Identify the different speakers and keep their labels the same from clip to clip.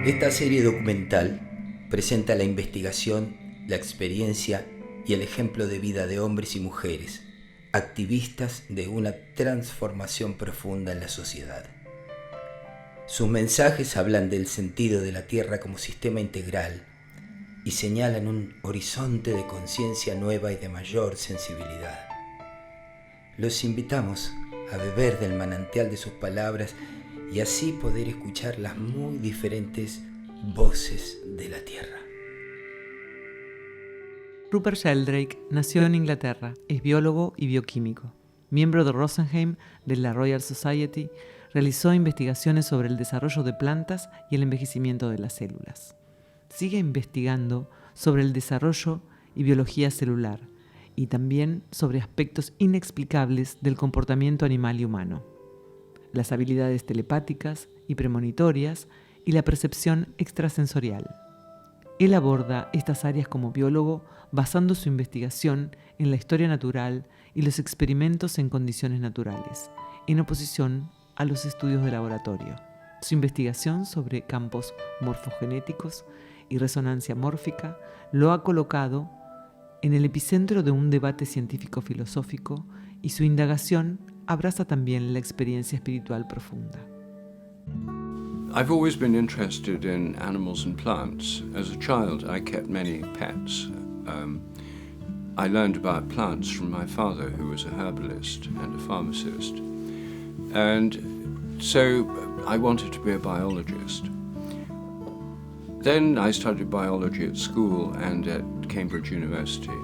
Speaker 1: Esta serie documental presenta la investigación, la experiencia y el ejemplo de vida de hombres y mujeres, activistas de una transformación profunda en la sociedad. Sus mensajes hablan del sentido de la Tierra como sistema integral y señalan un horizonte de conciencia nueva y de mayor sensibilidad. Los invitamos a beber del manantial de sus palabras y así poder escuchar las muy diferentes voces de la Tierra.
Speaker 2: Rupert Sheldrake nació en Inglaterra, es biólogo y bioquímico. Miembro de Rosenheim de la Royal Society, realizó investigaciones sobre el desarrollo de plantas y el envejecimiento de las células. Sigue investigando sobre el desarrollo y biología celular y también sobre aspectos inexplicables del comportamiento animal y humano, las habilidades telepáticas y premonitorias y la percepción extrasensorial. Él aborda estas áreas como biólogo basando su investigación en la historia natural y los experimentos en condiciones naturales, en oposición a los estudios de laboratorio. Su investigación sobre campos morfogenéticos y resonancia mórfica lo ha colocado en el epicentro de un debate científico-filosófico y su indagación abraza también la experiencia espiritual profunda.
Speaker 3: I've always been interested in animals and plants. As a child, I kept many pets. I learned about plants from my father, who was a herbalist and a pharmacist. And so I wanted to be a biologist. Then I studied biology at school and at Cambridge University.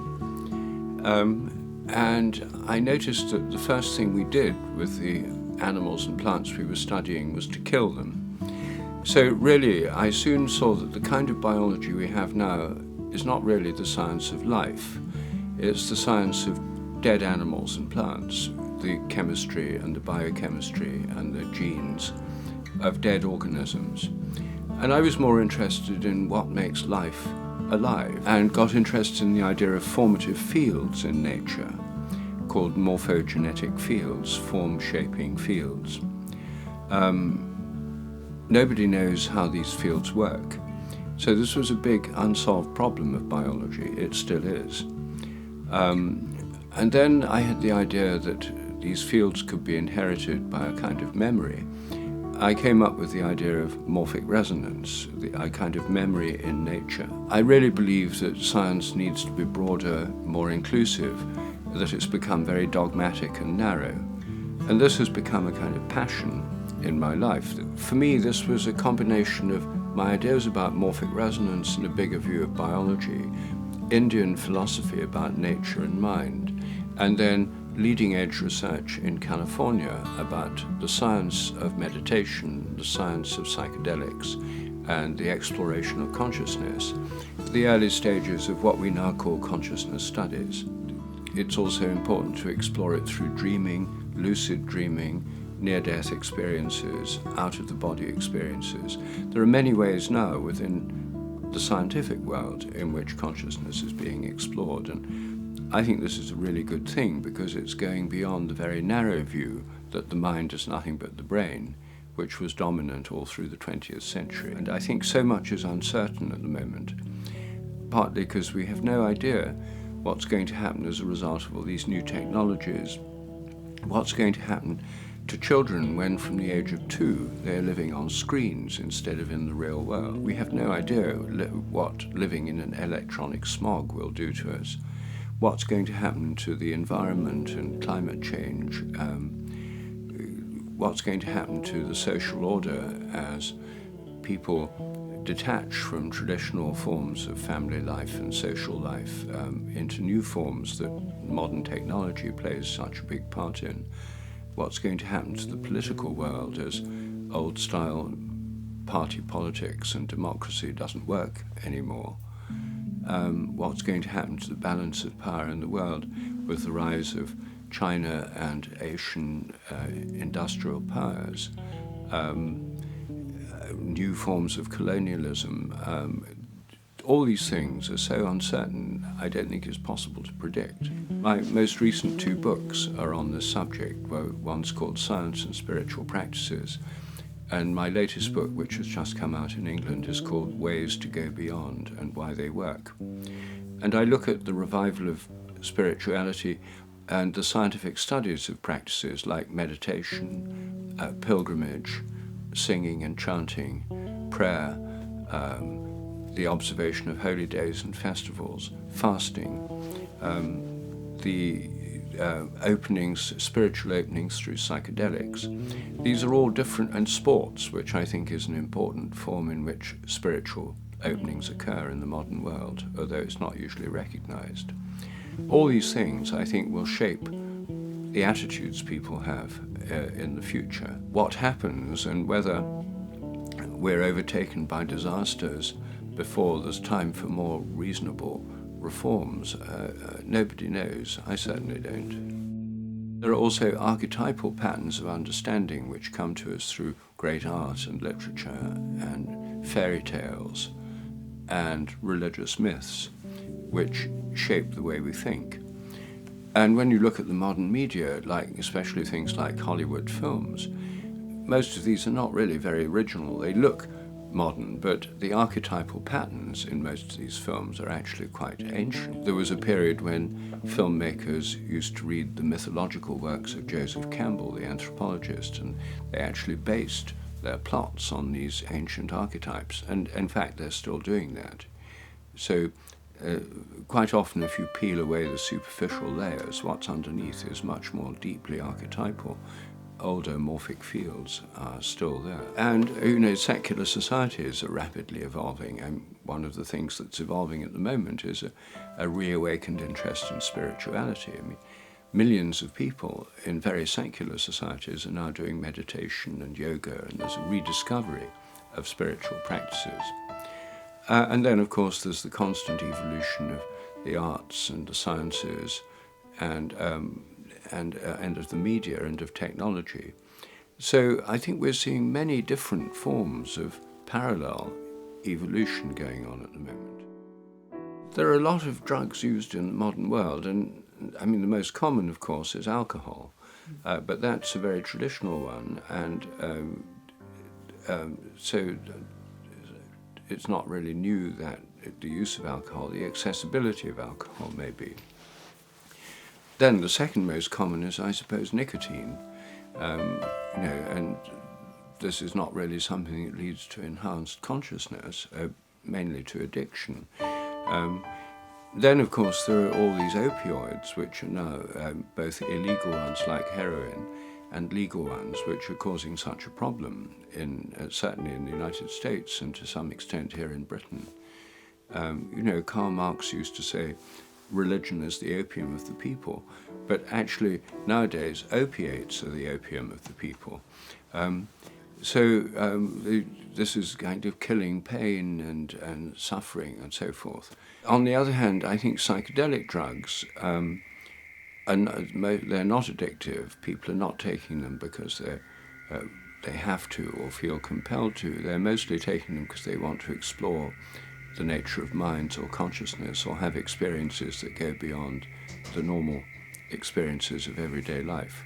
Speaker 3: And I noticed that the first thing we did with the animals and plants we were studying was to kill them. So really, I soon saw that the kind of biology we have now is not really the science of life. It's the science of dead animals and plants, the chemistry and the biochemistry and the genes of dead organisms. And I was more interested in what makes life alive and got interested in the idea of formative fields in nature called morphogenetic fields, form-shaping fields. Nobody knows how these fields work. So this was a big unsolved problem of biology. It still is. And then I had the idea that these fields could be inherited by a kind of memory. I came up with the idea of morphic resonance, a kind of memory in nature. I really believe that science needs to be broader, more inclusive, that it's become very dogmatic and narrow. And this has become a kind of passion in my life. For me, this was a combination of my ideas about morphic resonance and a bigger view of biology, Indian philosophy about nature and mind, and then leading-edge research in California about the science of meditation, the science of psychedelics, and the exploration of consciousness, the early stages of what we now call consciousness studies. It's also important to explore it through dreaming, lucid dreaming, near-death experiences, out-of-the-body experiences. There are many ways now within the scientific world in which consciousness is being explored, and I think this is a really good thing because it's going beyond the very narrow view that the mind is nothing but the brain, which was dominant all through the 20th century. And I think so much is uncertain at the moment, partly because we have no idea what's going to happen as a result of all these new technologies, what's going to happen to children when from the age of 2 they're living on screens instead of in the real world. We have no idea what living in an electronic smog will do to us, what's going to happen to the environment and climate change, what's going to happen to the social order as people detach from traditional forms of family life and social life into new forms that modern technology plays such a big part in. What's going to happen to the political world as old-style party politics and democracy doesn't work anymore. What's going to happen to the balance of power in the world with the rise of China and Asian industrial powers, new forms of colonialism. All these things are so uncertain, I don't think it's possible to predict. My most recent 2 books are on this subject. One's called Science and Spiritual Practices, And my latest book, which has just come out in England, is called Ways to Go Beyond and Why They Work. And I look at the revival of spirituality and the scientific studies of practices like meditation, pilgrimage, singing and chanting, prayer, the observation of holy days and festivals, fasting, the openings, spiritual openings through psychedelics. These are all different, and sports, which I think is an important form in which spiritual openings occur in the modern world, although it's not usually recognized. All these things, I think, will shape the attitudes people have in the future. What happens and whether we're overtaken by disasters before there's time for more reasonable reforms, nobody knows. I certainly don't. There are also archetypal patterns of understanding which come to us through great art and literature and fairy tales and religious myths, which shape the way we think. And when you look at the modern media, like especially things like Hollywood films, most of these are not really very original. They look modern, but the archetypal patterns in most of these films are actually quite ancient. There was a period when filmmakers used to read the mythological works of Joseph Campbell, the anthropologist, and they actually based their plots on these ancient archetypes, and in fact they're still doing that. So quite often if you peel away the superficial layers, what's underneath is much more deeply archetypal. Older morphic fields are still there. And, secular societies are rapidly evolving, and one of the things that's evolving at the moment is a reawakened interest in spirituality. I mean, millions of people in very secular societies are now doing meditation and yoga, and there's a rediscovery of spiritual practices. And then, of course, there's the constant evolution of the arts and the sciences and of the media and of technology. So I think we're seeing many different forms of parallel evolution going on at the moment. There are a lot of drugs used in the modern world, and I mean the most common, of course, is alcohol, but that's a very traditional one, and so it's not really new that the use of alcohol, the accessibility of alcohol maybe. Then the second most common is, I suppose, nicotine, and this is not really something that leads to enhanced consciousness, mainly to addiction. Then, of course, there are all these opioids, which are now both illegal ones like heroin and legal ones, which are causing such a problem, certainly in the United States and to some extent here in Britain. Karl Marx used to say, religion is the opium of the people, but actually nowadays opiates are the opium of the people. This is kind of killing pain and suffering and so forth. On the other hand, I think psychedelic drugs, they're not addictive. People are not taking them because they have to or feel compelled to. They're mostly taking them because they want to explore the nature of minds or consciousness, or have experiences that go beyond the normal experiences of everyday life.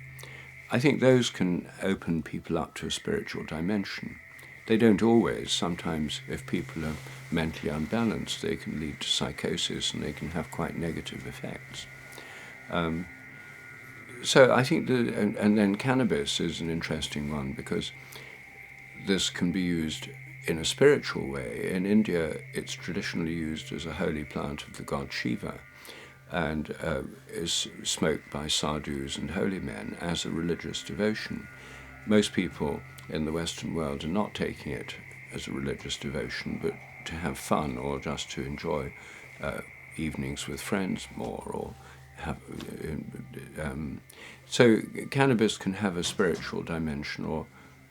Speaker 3: I think those can open people up to a spiritual dimension. They don't always. Sometimes if people are mentally unbalanced, they can lead to psychosis and they can have quite negative effects. So I think and then cannabis is an interesting one, because this can be used in a spiritual way. In India, it's traditionally used as a holy plant of the god Shiva, and is smoked by sadhus and holy men as a religious devotion. Most people in the Western world are not taking it as a religious devotion, but to have fun or just to enjoy evenings with friends more, or have. So cannabis can have a spiritual dimension or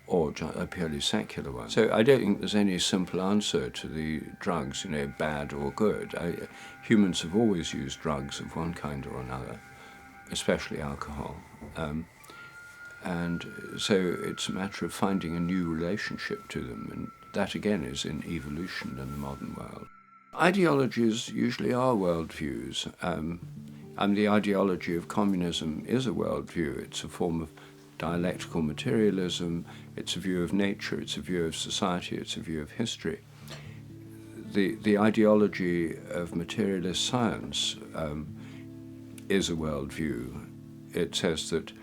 Speaker 3: a purely secular one. So I don't think there's any simple answer to the drugs, bad or good. Humans have always used drugs of one kind or another, especially alcohol. And so it's a matter of finding a new relationship to them, and that again is in evolution in the modern world. Ideologies usually are worldviews. And the ideology of communism is a worldview. It's a form of dialectical materialism, it's a view of nature, it's a view of society, it's a view of history. The ideology of materialist science is a worldview. It says that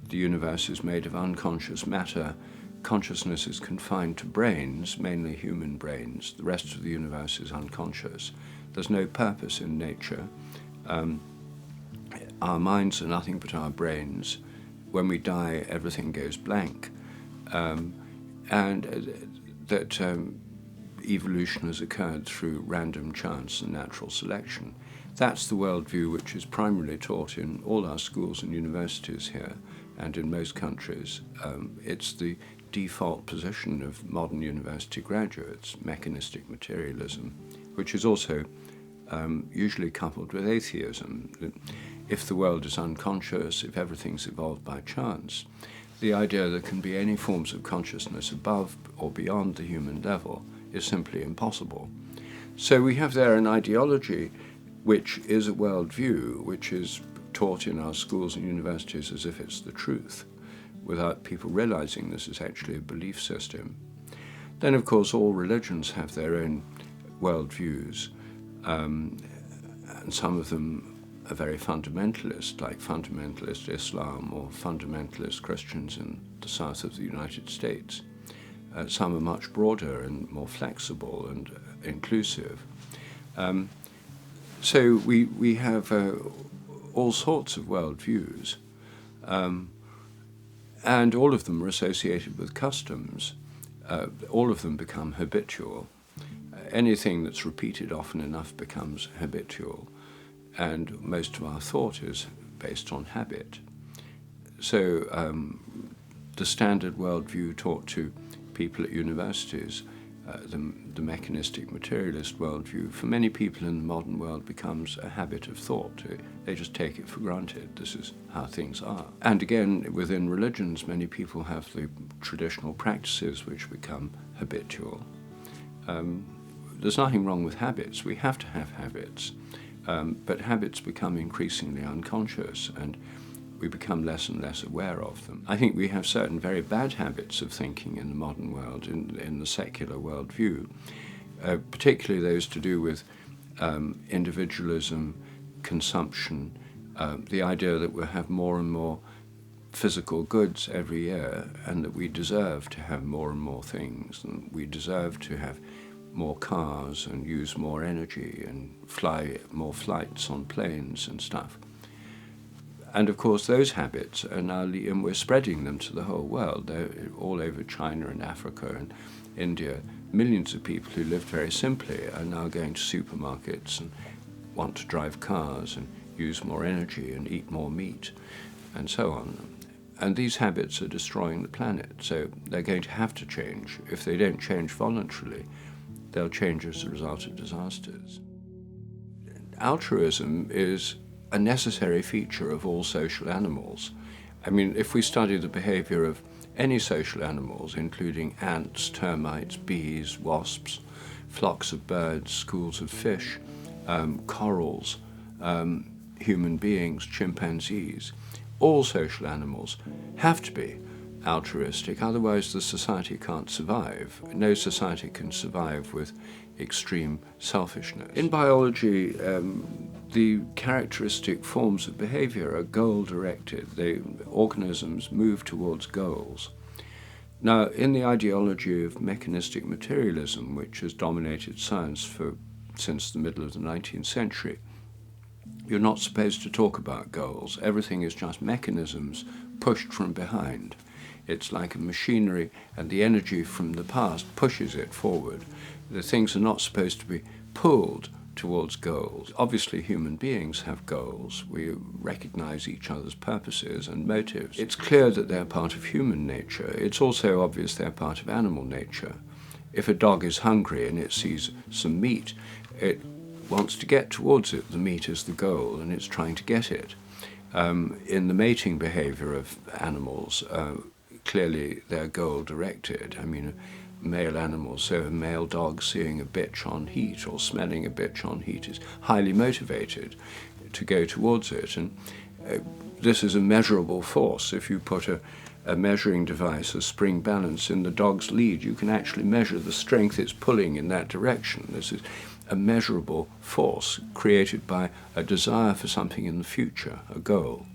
Speaker 3: the universe is made of unconscious matter. Consciousness is confined to brains, mainly human brains. The rest of the universe is unconscious. There's no purpose in nature. Our minds are nothing but our brains. When we die, everything goes blank. Evolution has occurred through random chance and natural selection. That's the worldview which is primarily taught in all our schools and universities here and in most countries. It's the default position of modern university graduates, mechanistic materialism, which is also usually coupled with atheism. If the world is unconscious, if everything's evolved by chance, the idea there can be any forms of consciousness above or beyond the human level is simply impossible. So we have there an ideology which is a worldview, which is taught in our schools and universities as if it's the truth, without people realizing this is actually a belief system. Then, of course, all religions have their own worldviews, and some of them are very fundamentalist, like fundamentalist Islam or fundamentalist Christians in the south of the United States. Some are much broader and more flexible and inclusive. So we have all sorts of worldviews, and all of them are associated with customs. All of them become habitual. Anything that's repeated often enough becomes habitual, and most of our thought is based on habit. So the standard worldview taught to people at universities, the mechanistic materialist worldview, for many people in the modern world becomes a habit of thought. They just take it for granted. This is how things are. And again, within religions, many people have the traditional practices which become habitual. There's nothing wrong with habits. We have to have habits. But habits become increasingly unconscious, and we become less and less aware of them. I think we have certain very bad habits of thinking in the modern world, in the secular worldview, particularly those to do with individualism, consumption, the idea that we'll have more and more physical goods every year, and that we deserve to have more and more things, and we deserve to have more cars and use more energy and fly more flights on planes and stuff. And of course those habits are now, and we're spreading them to the whole world. They're all over China and Africa and India. Millions of people who lived very simply are now going to supermarkets and want to drive cars and use more energy and eat more meat and so on. And these habits are destroying the planet, so they're going to have to change. If they don't change voluntarily, they'll change as a result of disasters. Altruism is a necessary feature of all social animals. I mean, if we study the behavior of any social animals, including ants, termites, bees, wasps, flocks of birds, schools of fish, corals, human beings, chimpanzees, all social animals have to be altruistic, otherwise the society can't survive. No society can survive with extreme selfishness. In biology, the characteristic forms of behavior are goal-directed. Organisms move towards goals. Now, in the ideology of mechanistic materialism, which has dominated science since the middle of the 19th century, you're not supposed to talk about goals. Everything is just mechanisms pushed from behind. It's like a machinery, and the energy from the past pushes it forward. The things are not supposed to be pulled towards goals. Obviously, human beings have goals. We recognize each other's purposes and motives. It's clear that they're part of human nature. It's also obvious they're part of animal nature. If a dog is hungry and it sees some meat, it wants to get towards it. The meat is the goal, and it's trying to get it. In the mating behavior of animals, clearly they're goal-directed. I mean, male animals, so a male dog seeing a bitch on heat or smelling a bitch on heat is highly motivated to go towards it. And this is a measurable force. If you put a measuring device, a spring balance in the dog's lead, you can actually measure the strength it's pulling in that direction. This is a measurable force created by a desire for something in the future, a goal.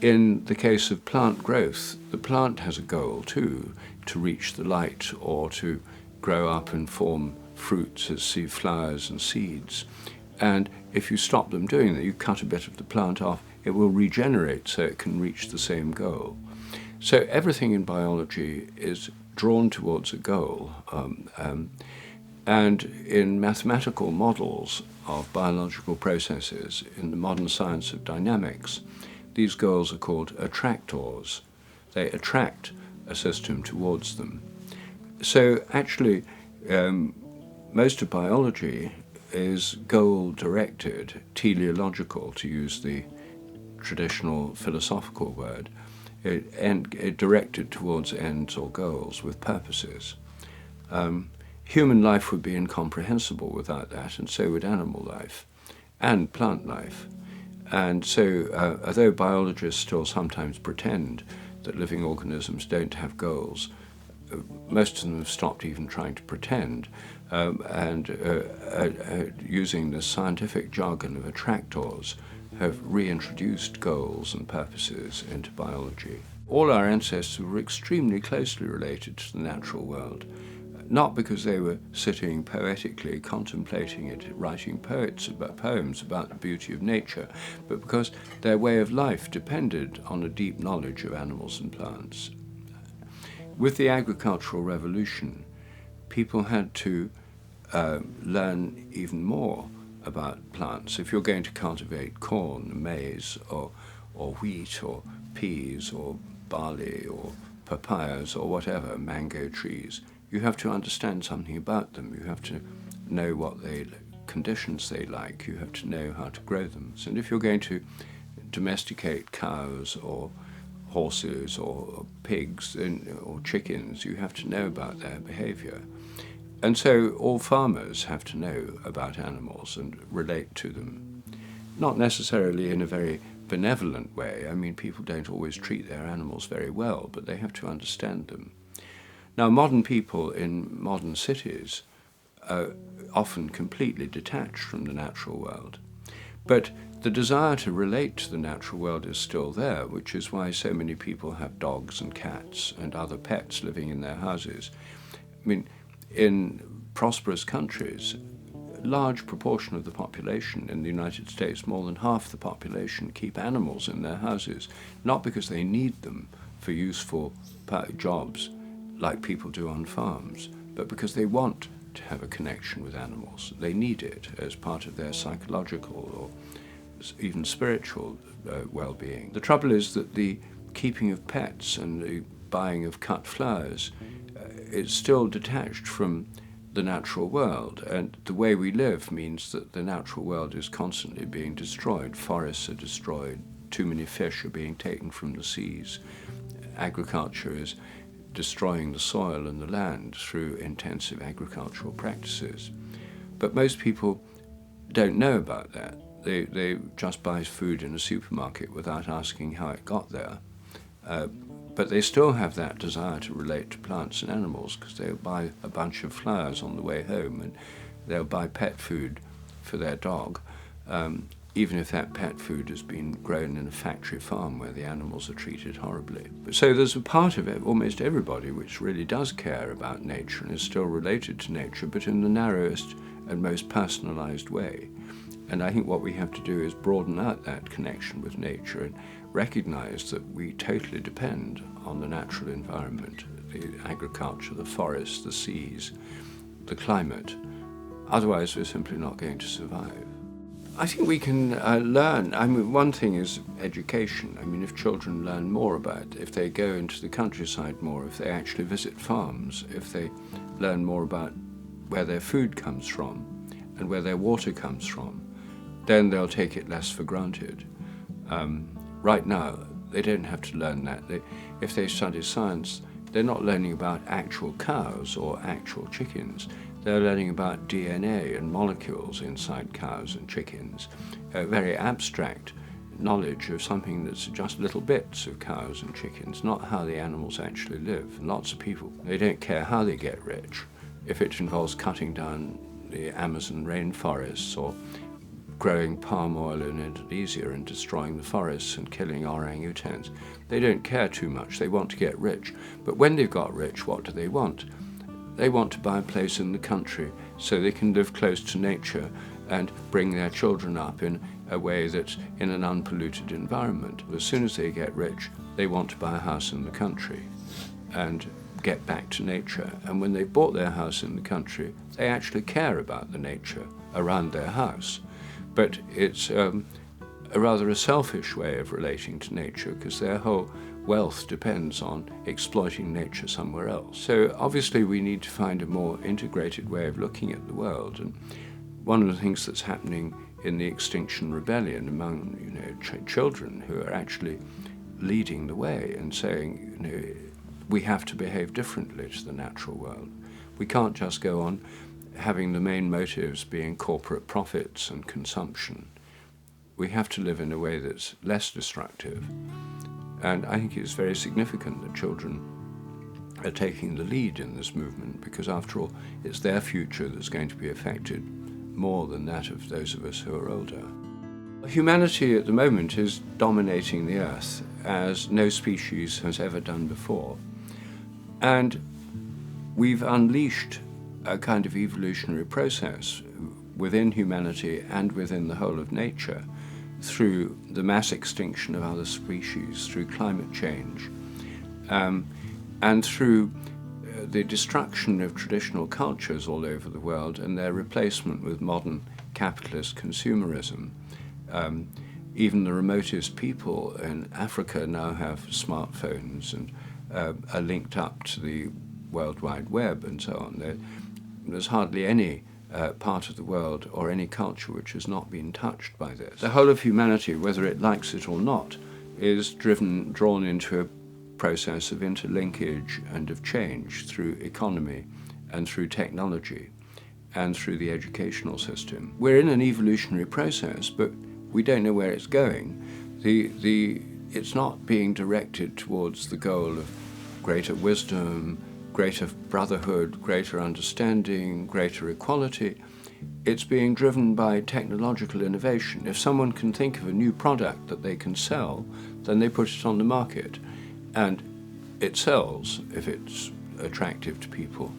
Speaker 3: In the case of plant growth, the plant has a goal too, to reach the light or to grow up and form fruits as flowers and seeds. And if you stop them doing that, you cut a bit of the plant off, it will regenerate so it can reach the same goal. So everything in biology is drawn towards a goal. And in mathematical models of biological processes, in the modern science of dynamics, these goals are called attractors. They attract a system towards them. So actually, most of biology is goal-directed, teleological, to use the traditional philosophical word, and directed towards ends or goals with purposes. Human life would be incomprehensible without that, and so would animal life and plant life. And so, although biologists still sometimes pretend that living organisms don't have goals, most of them have stopped even trying to pretend, and using the scientific jargon of attractors, have reintroduced goals and purposes into biology. All our ancestors were extremely closely related to the natural world, not because they were sitting poetically contemplating it, writing poems about the beauty of nature, but because their way of life depended on a deep knowledge of animals and plants. With the agricultural revolution, people had to learn even more about plants. If you're going to cultivate corn, maize, or wheat, or peas, or barley, or papayas, or whatever, mango trees, you have to understand something about them. You have to know what conditions they like. You have to know how to grow them. So if you're going to domesticate cows or horses or pigs or chickens, you have to know about their behavior. And so all farmers have to know about animals and relate to them. Not necessarily in a very benevolent way. I mean, people don't always treat their animals very well, but they have to understand them. Now, modern people in modern cities are often completely detached from the natural world. But the desire to relate to the natural world is still there, which is why so many people have dogs and cats and other pets living in their houses. I mean, in prosperous countries, a large proportion of the population in the United States, more than half the population, keep animals in their houses, not because they need them for useful jobs like people do on farms, but because they want to have a connection with animals. They need it as part of their psychological or even spiritual well-being. The trouble is that the keeping of pets and the buying of cut flowers is still detached from the natural world, and the way we live means that the natural world is constantly being destroyed. Forests are destroyed, too many fish are being taken from the seas, agriculture is destroying the soil and the land through intensive agricultural practices. But most people don't know about that. They just buy food in a supermarket without asking how it got there. But they still have that desire to relate to plants and animals, because they'll buy a bunch of flowers on the way home, and they'll buy pet food for their dog, even if that pet food has been grown in a factory farm where the animals are treated horribly. So there's a part of it, almost everybody, which really does care about nature and is still related to nature, but in the narrowest and most personalized way. And I think what we have to do is broaden out that connection with nature and recognize that we totally depend on the natural environment, the agriculture, the forests, the seas, the climate. Otherwise, we're simply not going to survive. I think we can learn. I mean, one thing is education. I mean, if children learn more about, if they go into the countryside more, if they actually visit farms, if they learn more about where their food comes from and where their water comes from, then they'll take it less for granted. Right now, they don't have to learn that. If they study science, they're not learning about actual cows or actual chickens. They're learning about DNA and molecules inside cows and chickens, very abstract knowledge of something that's just little bits of cows and chickens, not how the animals actually live. And lots of people, they don't care how they get rich. If it involves cutting down the Amazon rainforests or growing palm oil in Indonesia and destroying the forests and killing orangutans, they don't care too much. They want to get rich. But when they've got rich, what do they want? They want to buy a place in the country so they can live close to nature and bring their children up in a way that's in an unpolluted environment. As soon as they get rich, they want to buy a house in the country and get back to nature. And when they've bought their house in the country, they actually care about the nature around their house. But it's a rather a selfish way of relating to nature, because their whole wealth depends on exploiting nature somewhere else. So obviously we need to find a more integrated way of looking at the world. And one of the things that's happening in the Extinction Rebellion among children who are actually leading the way and saying, we have to behave differently to the natural world. We can't just go on having the main motives being corporate profits and consumption. We have to live in a way that's less destructive. And I think it's very significant that children are taking the lead in this movement, because after all, it's their future that's going to be affected more than that of those of us who are older. Humanity at the moment is dominating the Earth as no species has ever done before. And we've unleashed a kind of evolutionary process within humanity and within the whole of nature through the mass extinction of other species, through climate change, and through the destruction of traditional cultures all over the world and their replacement with modern capitalist consumerism. Even the remotest people in Africa now have smartphones and are linked up to the World Wide Web and so on. There's hardly any part of the world or any culture which has not been touched by this. The whole of humanity, whether it likes it or not, is drawn into a process of interlinkage and of change through economy and through technology and through the educational system. We're in an evolutionary process, but we don't know where it's going. It's not being directed towards the goal of greater wisdom, greater brotherhood, greater understanding, greater equality. It's being driven by technological innovation. If someone can think of a new product that they can sell, then they put it on the market. And it sells if it's attractive to people.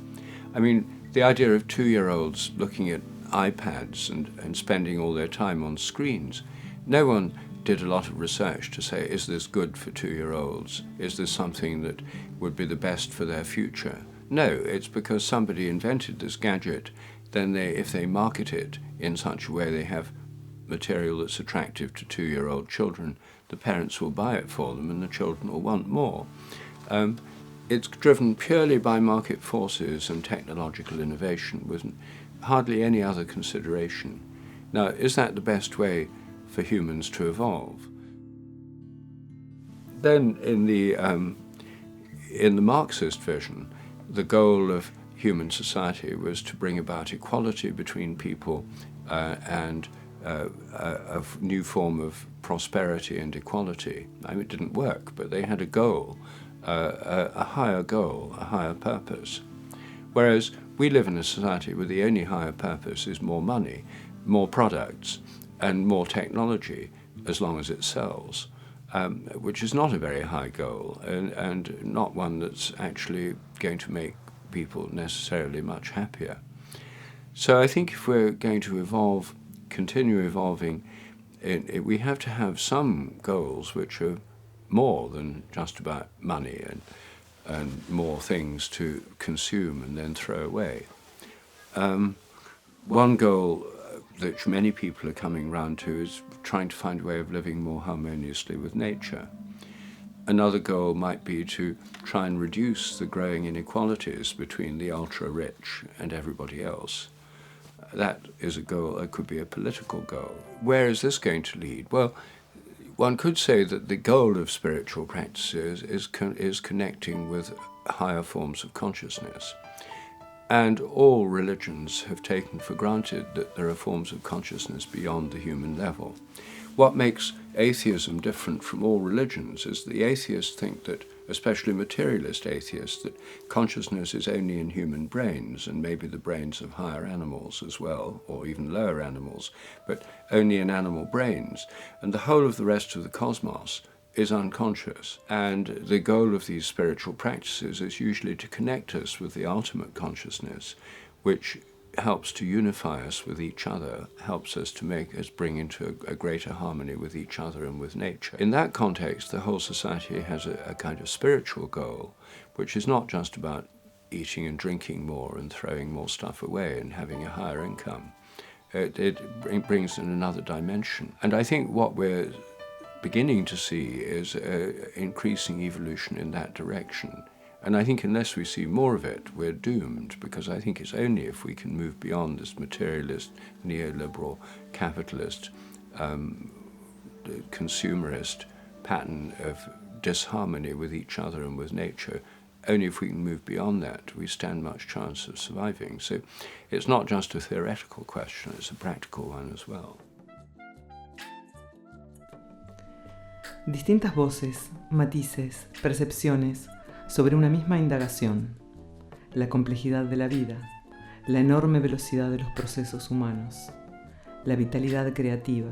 Speaker 3: I mean, the idea of 2-year-olds looking at iPads and spending all their time on screens, no one did a lot of research to say, is this good for 2-year-olds? Is this something that would be the best for their future? No, it's because somebody invented this gadget, then if they market it in such a way they have material that's attractive to 2-year-old children, the parents will buy it for them and the children will want more. It's driven purely by market forces and technological innovation with hardly any other consideration. Now, is that the best way for humans to evolve? Then in the Marxist vision, the goal of human society was to bring about equality between people and a new form of prosperity and equality. I mean, it didn't work, but they had a goal, a higher goal, a higher purpose. Whereas we live in a society where the only higher purpose is more money, more products, and more technology, as long as it sells, which is not a very high goal and not one that's actually going to make people necessarily much happier. So I think if we're going to continue evolving, we have to have some goals which are more than just about money and more things to consume and then throw away. One goal that many people are coming round to is trying to find a way of living more harmoniously with nature. Another goal might be to try and reduce the growing inequalities between the ultra-rich and everybody else. That is a goal, it could be a political goal. Where is this going to lead? Well, one could say that the goal of spiritual practices is connecting with higher forms of consciousness. And all religions have taken for granted that there are forms of consciousness beyond the human level. what makes atheism different from all religions is the atheists think that, especially materialist atheists, that consciousness is only in human brains, and maybe the brains of higher animals as well, or even lower animals, but only in animal brains. And the whole of the rest of the cosmos is unconscious. And the goal of these spiritual practices is usually to connect us with the ultimate consciousness, which helps to unify us with each other, helps us to make us bring into a greater harmony with each other and with nature. In that context, the whole society has a kind of spiritual goal, which is not just about eating and drinking more and throwing more stuff away and having a higher income. It brings in another dimension. And I think what we're beginning to see is increasing evolution in that direction. And I think unless we see more of it, we're doomed, because I think it's only if we can move beyond this materialist, neoliberal, capitalist, consumerist pattern of disharmony with each other and with nature, only if we can move beyond that, we stand much chance of surviving. So it's not just a theoretical question, it's a practical one as well.
Speaker 2: Distintas voces, matices, percepciones sobre una misma indagación, la complejidad de la vida, la enorme velocidad de los procesos humanos, la vitalidad creativa,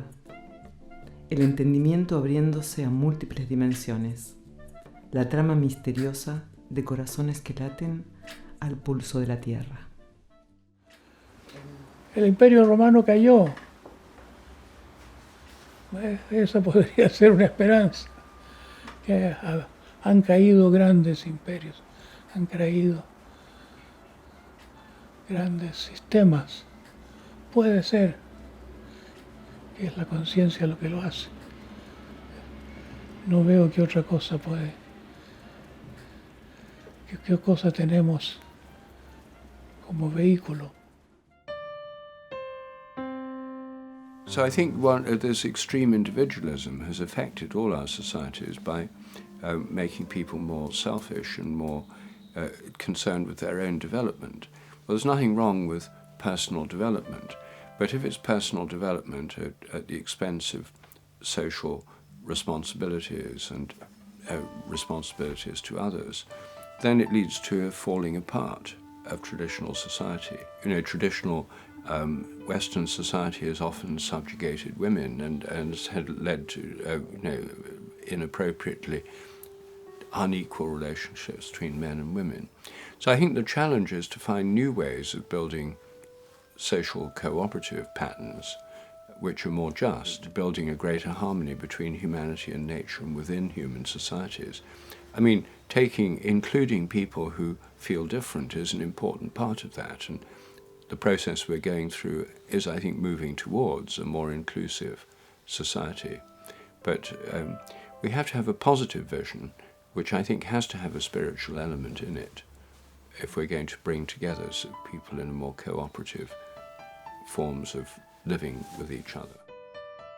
Speaker 2: el entendimiento abriéndose a múltiples dimensiones, la trama misteriosa de corazones que laten al pulso de la Tierra.
Speaker 4: El Imperio Romano cayó. Esa podría ser una esperanza. Que han caído grandes imperios, han caído grandes sistemas. Puede ser que es la conciencia lo que lo hace. No veo qué otra cosa puede, qué cosa tenemos como vehículo.
Speaker 3: So I think this extreme individualism has affected all our societies by making people more selfish and more concerned with their own development. Well, there's nothing wrong with personal development, but if it's personal development at the expense of social responsibilities and responsibilities to others, then it leads to a falling apart of traditional society. You know, traditional Western society has often subjugated women and has led to inappropriately unequal relationships between men and women. So I think the challenge is to find new ways of building social cooperative patterns which are more just, building a greater harmony between humanity and nature and within human societies. I mean, including people who feel different is an important part of that, and the process we're going through is, I think, moving towards a more inclusive society. But we have to have a positive vision, which I think has to have a spiritual element in it, if we're going to bring together people in a more cooperative forms of living with each other.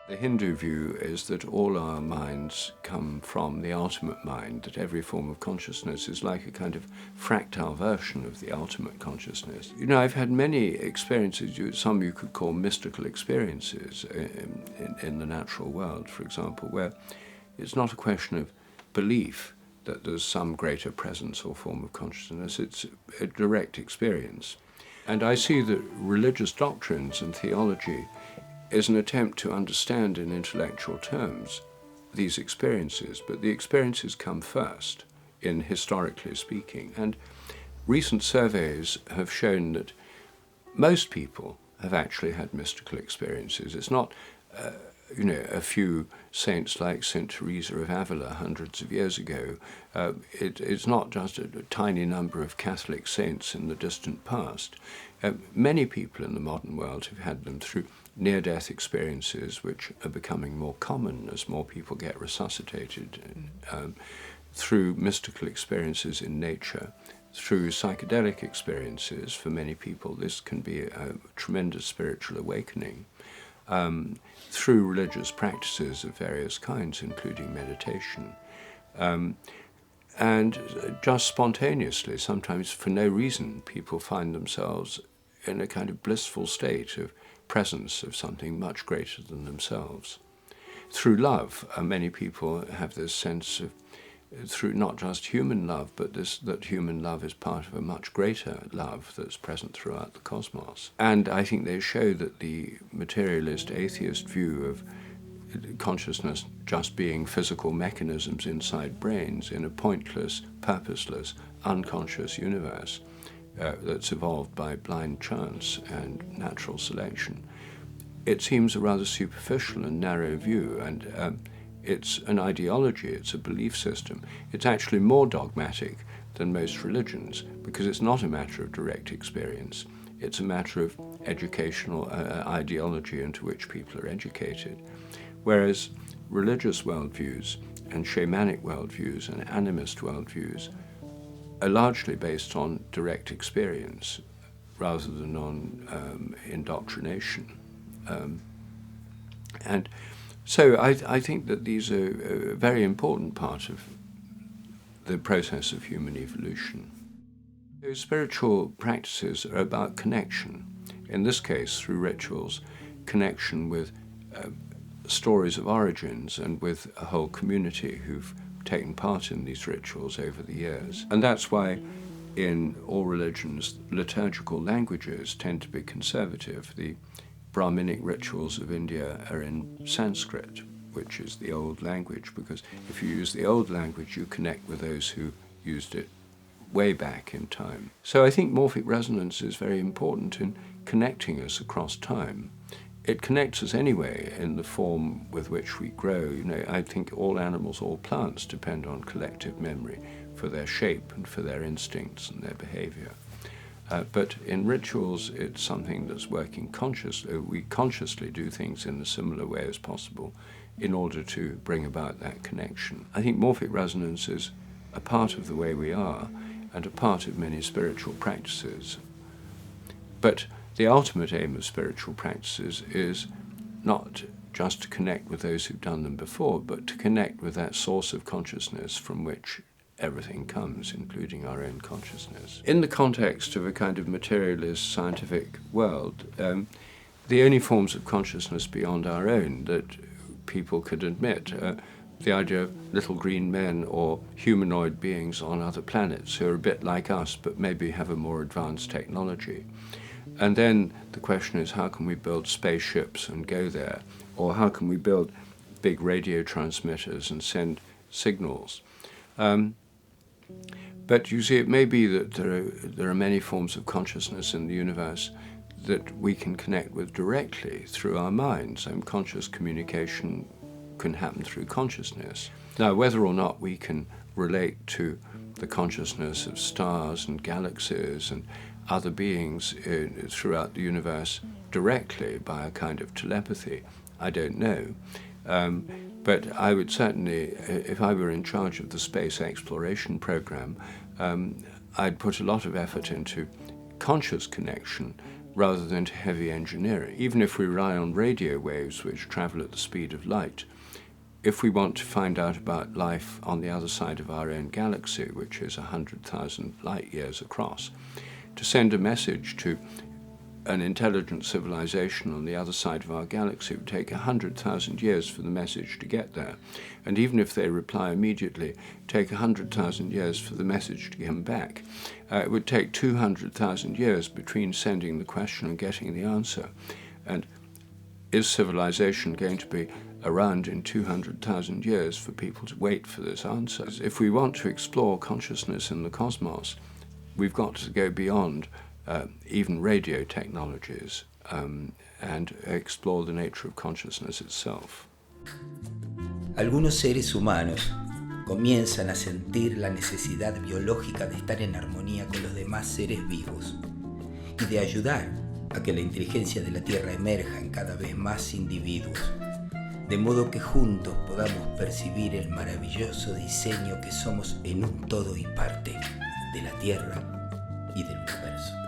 Speaker 3: The Hindu view is that all our minds come from the ultimate mind, that every form of consciousness is like a kind of fractal version of the ultimate consciousness. You know, I've had many experiences, some you could call mystical experiences in the natural world, for example, where it's not a question of belief that there's some greater presence or form of consciousness, it's a direct experience. And I see that religious doctrines and theology is an attempt to understand in intellectual terms these experiences, but the experiences come first, in historically speaking. And recent surveys have shown that most people have actually had mystical experiences. It's not a few saints like Saint Teresa of Avila hundreds of years ago. It's not just a tiny number of Catholic saints in the distant past. Many people in the modern world have had them through near-death experiences, which are becoming more common as more people get resuscitated, through mystical experiences in nature, through psychedelic experiences. For many people, this can be a tremendous spiritual awakening. Through religious practices of various kinds, including meditation. And just spontaneously, sometimes for no reason, people find themselves in a kind of blissful state of presence of something much greater than themselves. through love, many people have this sense of, through not just human love, but that human love is part of a much greater love that's present throughout the cosmos. And I think they show that the materialist, atheist view of consciousness just being physical mechanisms inside brains in a pointless, purposeless, unconscious universe that's evolved by blind chance and natural selection. It seems a rather superficial and narrow view, and it's an ideology, it's a belief system. It's actually more dogmatic than most religions, because it's not a matter of direct experience. It's a matter of educational ideology into which people are educated. Whereas religious worldviews and shamanic worldviews and animist worldviews are largely based on direct experience rather than on indoctrination. And so I think that these are a very important part of the process of human evolution. Those spiritual practices are about connection, in this case through rituals, connection with stories of origins and with a whole community who've taken part in these rituals over the years. And that's why in all religions, liturgical languages tend to be conservative. The Brahminic rituals of India are in Sanskrit, which is the old language, because if you use the old language, you connect with those who used it way back in time. So I think morphic resonance is very important in connecting us across time. It connects us anyway in the form with which we grow. You know, I think all animals, all plants depend on collective memory for their shape and for their instincts and their behavior. But in rituals, it's something that's working consciously. We consciously do things in a similar way as possible in order to bring about that connection. I think morphic resonance is a part of the way we are and a part of many spiritual practices. But the ultimate aim of spiritual practices is not just to connect with those who've done them before, but to connect with that source of consciousness from which everything comes, including our own consciousness. In the context of a kind of materialist scientific world, the only forms of consciousness beyond our own that people could admit the idea of little green men or humanoid beings on other planets who are a bit like us but maybe have a more advanced technology. And then the question is, how can we build spaceships and go there? Or how can we build big radio transmitters and send signals? But you see, it may be that there are many forms of consciousness in the universe that we can connect with directly through our minds. Conscious communication can happen through consciousness. Now, whether or not we can relate to the consciousness of stars and galaxies and other beings throughout the universe directly by a kind of telepathy, I don't know. But I would certainly, if I were in charge of the space exploration program, I'd put a lot of effort into conscious connection rather than to heavy engineering. Even if we rely on radio waves which travel at the speed of light, if we want to find out about life on the other side of our own galaxy, which is 100,000 light years across, to send a message to an intelligent civilization on the other side of our galaxy would take 100,000 years for the message to get there. And even if they reply immediately, take 100,000 years for the message to come back. It would take 200,000 years between sending the question and getting the answer. And is civilization going to be around in 200,000 years for people to wait for this answer? If we want to explore consciousness in the cosmos, we've got to go beyond even radio technologies and explore the nature of consciousness itself.
Speaker 1: Algunos seres humanos comienzan a sentir la necesidad biológica de estar en armonía con los demás seres vivos y de ayudar a que la inteligencia de la Tierra emerja en cada vez más individuos, de modo que juntos podamos percibir el maravilloso diseño que somos en un todo y parte de la Tierra y del universo.